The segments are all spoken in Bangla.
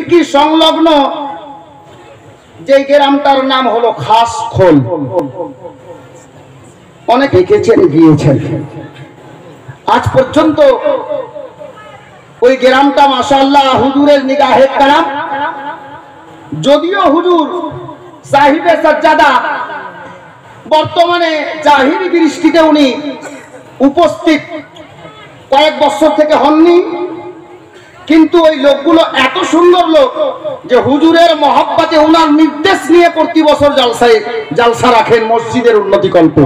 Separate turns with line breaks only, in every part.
খিড়কি সংলগ্ন যে গ্রামটার নাম হলো খাসখোল। অনেক দেখেছেন গিয়েছেন। আজ পর্যন্ত ওই গ্রামটা মাশাআল্লাহ হুজুরের নিগাহে কারাম। যদিও হুজুর সাহিবে সাজ্জাদা বর্তমানে জাহিরি দৃষ্টিতে উনি উপস্থিত কয়েক বছর থেকে হননি, কিন্তু ওই লোকগুলো এত সুন্দর লোক যে হুজুরের মহব্বতে উনার নির্দেশ নিয়ে প্রতি বছর জালসা রাখেন মসজিদের উন্নতি কল্পে।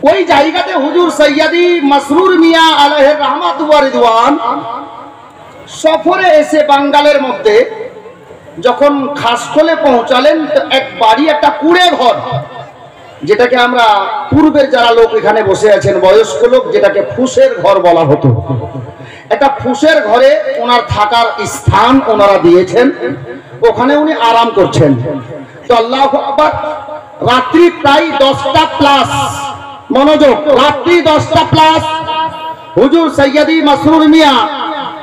ওই জায়গাতে হুজুর সৈয়দি মাসরুর মিয়া আলাইহির রহমাত ওয়া রিদওয়ান সফরে এসে বাঙ্গালের মধ্যে যখন খাসখোলে পৌঁছালেন, তো এক বাড়ি, একটা কুড়ে ঘর, যেটাকে আমরা পূর্বের যারা লোক এখানে বসে আছেন বয়স্ক লোক, যেটাকে ফুসের ঘর বলা হতো, একটা ফুসের ঘরে ওনার থাকার স্থান ওনারা দিয়েছেন। ওখানে উনি আরাম করছেন। তো আল্লাহু আকবার, রাত্রি প্রায় 10টা প্লাস, মনোযোগ, রাত্রি 10টা প্লাস হুজুর সৈয়দি মাসরুর মিয়া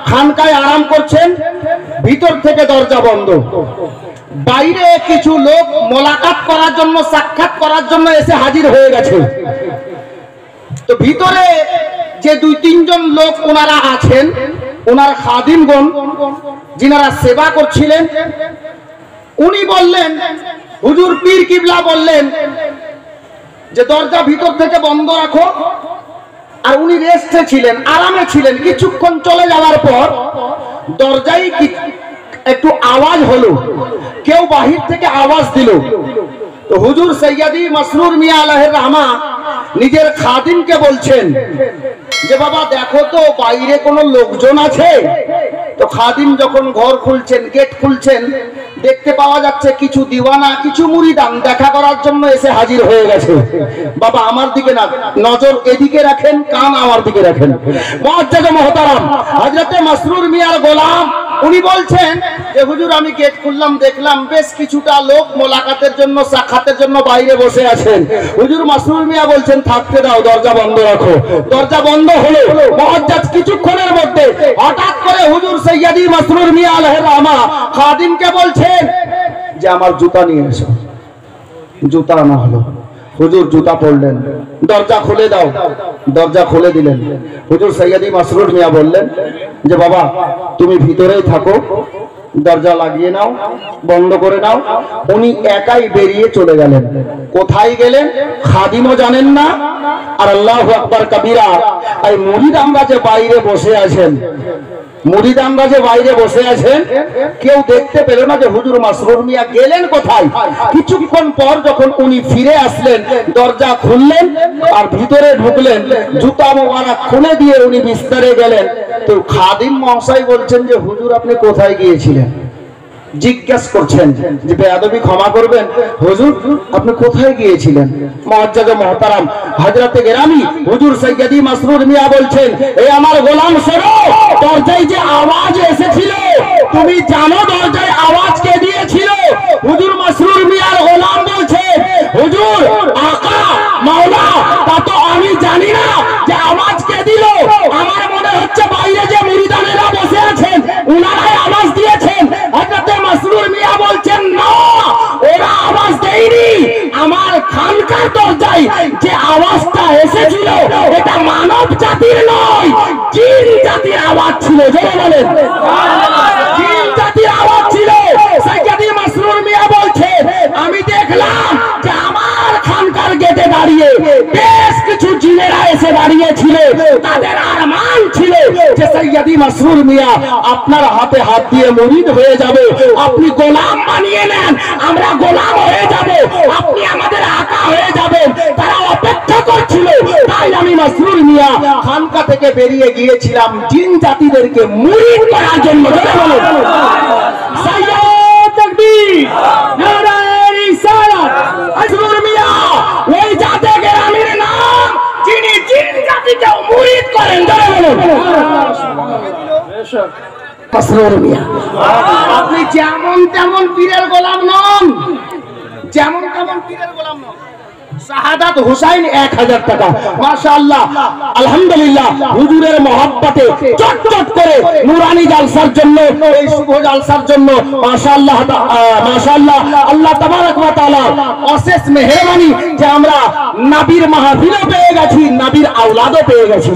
খানকায় আরাম করছেন। ভিতর থেকে দরজা বন্ধ। বাইরে কিছু লোক মোলাকাত করার জন্য, সাক্ষাৎ করার জন্য এসে হাজির হয়ে গেছে। তো ভিতরে যে 2-3 জন লোক ওনারা আছেন, ওনার খাদিমগণ যিনারা সেবা করছিলেন, উনি বললেন, হুজুর পীর কিবলা বললেন যে দরজা ভিতর থেকে বন্ধ রাখো। আর উনি রেস্টে ছিলেন, আরামে ছিলেন। কিছুক্ষণ চলে যাওয়ার পর দরজায় একটু আওয়াজ হলো, কেউ বাহির থেকে আওয়াজ দিল। তো হুজুর সৈয়দি মাসরুর মিয়া আলাইহির রহমা নিজের খাদিমকে বলছেন যে বাবা দেখো তো বাইরে কোনো লোকজন আছে। তো খাদিম যখন ঘর খুলছেন, গেট খুলছেন, দেখতে পাওয়া যাচ্ছে কিছু দিওয়ানা, কিছু মুরিদান দেখা করার জন্য এসে হাজির হয়ে গেছে। বাবা আমার দিকে না, নজর এদিকে রাখেন, কান আমার দিকে রাখেন। মুআজ্জাজ মুহতারাম হযরতে মাসরুর মিয়ার গোলাম উনি বলছেন যে হুজুর আমি গেট খুললাম, দেখলাম বেশ কিছুটা লোক মোলাকাতের জন্য, সাক্ষাতের জন্য বাইরে বসে আছেন। হুজুর মাসরুর মিয়া বলছেন থাকতে দাও, দরজা বন্ধ রাখো। দরজা বন্ধ হলো। মুআজ্জাজ কিছুক্ষণের মধ্যে হঠাৎ করে হুজুর সৈয়দি মাসরুর মিয়া আলাইহির রহমা খাদিমকে বলছেন যে আমার জুতা নিয়ে এসো। জুতা আনা হলো। হুজুর জুতা পরলেন, দরজা খুলে দাও, দরজা খুলে দিলেন। হুজুর সৈয়দি মাসরুর মিয়া বললেন যে বাবা তুমি ভিতরেই থাকো, দরজা লাগিয়ে নাও, বন্ধ করে নাও। উনি একাই বেরিয়ে চলে গেলেন। কোথায় গেলেন খাদিমও জানেন না। আর আল্লাহু আকবার কবীরা, এই মুরিদ আমরা যে বাইরে বসে আছেন, মুরিদ আমরা যে বাইরে বসে আছেন, কেউ দেখতে পেল না যে হুজুর মাসরুর মিয়া গেলেন কোথায়। কিছুক্ষণ পর যখন উনি ফিরে আসলেন, দরজা খুললেন আর ভিতরে ঢুকলেন, জুতা মোবারক খুলে দিয়ে উনি বিস্তারে গেলেন। তো খাদিম মহাশয় বলছেন যে হুজুর আপনি কোথায় গিয়েছিলেন, জিজ্ঞাসা করছেন যে বেয়াদবি ক্ষমা করবেন, হুজুর আপনি কোথায় গিয়েছিলেন। মুআজ্জাজ মুহতারাম হযরতে গেরামি হুজুর সৈয়দি মাসরুর মিয়া বলছেন, এই আমার গোলাম শোনো, দরজায় যে আওয়াজ এসেছিল তুমি জানো দরজায় আওয়াজ কে দিয়েছিল? হুজুর মাসরুর মিয়ার গোলাম বলছে, হুজুর আকা মাওলা তা তো আমি জানি না যে আওয়াজ কে দিল। আমার মনে হচ্ছে বাইরে যে মুরিদানেরা বসে আছেন উনারাই আওয়াজ দিয়েছেন। হযরতে মাসরুর মিয়া বলছেন না, ওরা আওয়াজ দেয়নি। আমার খানকার দরজায় যে আওয়াজটা এসেছিল এটা মানব জাতির নয়, জিন জাতির আওয়াজ ছিল। জোরে বলেন, জিন জাতির আওয়াজ ছিল। সৈয়দি মাসরুর মিয়া বলছে আমি দেখলাম যে আমার খানকার গেটে দাঁড়িয়ে বেশ কিছু জিনেরা এসে দাঁড়িয়েছিল। তাদের আরমান ছিল যে সৈয়দি মাসরুর মিয়া আপনার হাতে হাত দিয়ে মুরিদ হয়ে যাবে, আপনি গোলাম বানিয়ে নেন, আমরা গোলাম হয়ে যাব, আপনি আমাদের আকা হয়ে যাবেন। তারা অপেক্ষা করছিল। তাই আমি মাসরুর মিয়া খানকা থেকে বেরিয়ে গিয়েছিলাম জিন জাতিদেরকে মুরিদ করার জন্য। সাইয়্যিদ তাকবীর, নারায়ে রিসালাত। মাসরুর মিয়া ওই জাতে গ্রামের নাম যিনি জিন জাতিকে মুরিদ করেন। জোরে বলুন মাসরুর মিয়া। আপনি যেমন তেমন পীরের গোলাম নন, যেমন তেমন পীরের গোলাম নন। শাহাদাত হুসাইন 1000 টাকা। মাশাআল্লাহ আলহামদুলিল্লাহ হুজুরের মহব্বতে চটচট করে নুরানি জালসার জন্য, এই শুভ জালসার জন্য মাশাআল্লাহ মাশাআল্লাহ আল্লাহ তাবারক ওয়া তাআলা অশেষ মেহেরবানি যে আমরা নবীর মাহফিলও পেয়ে গেছি, নবীর আওলাদও পেয়ে গেছি।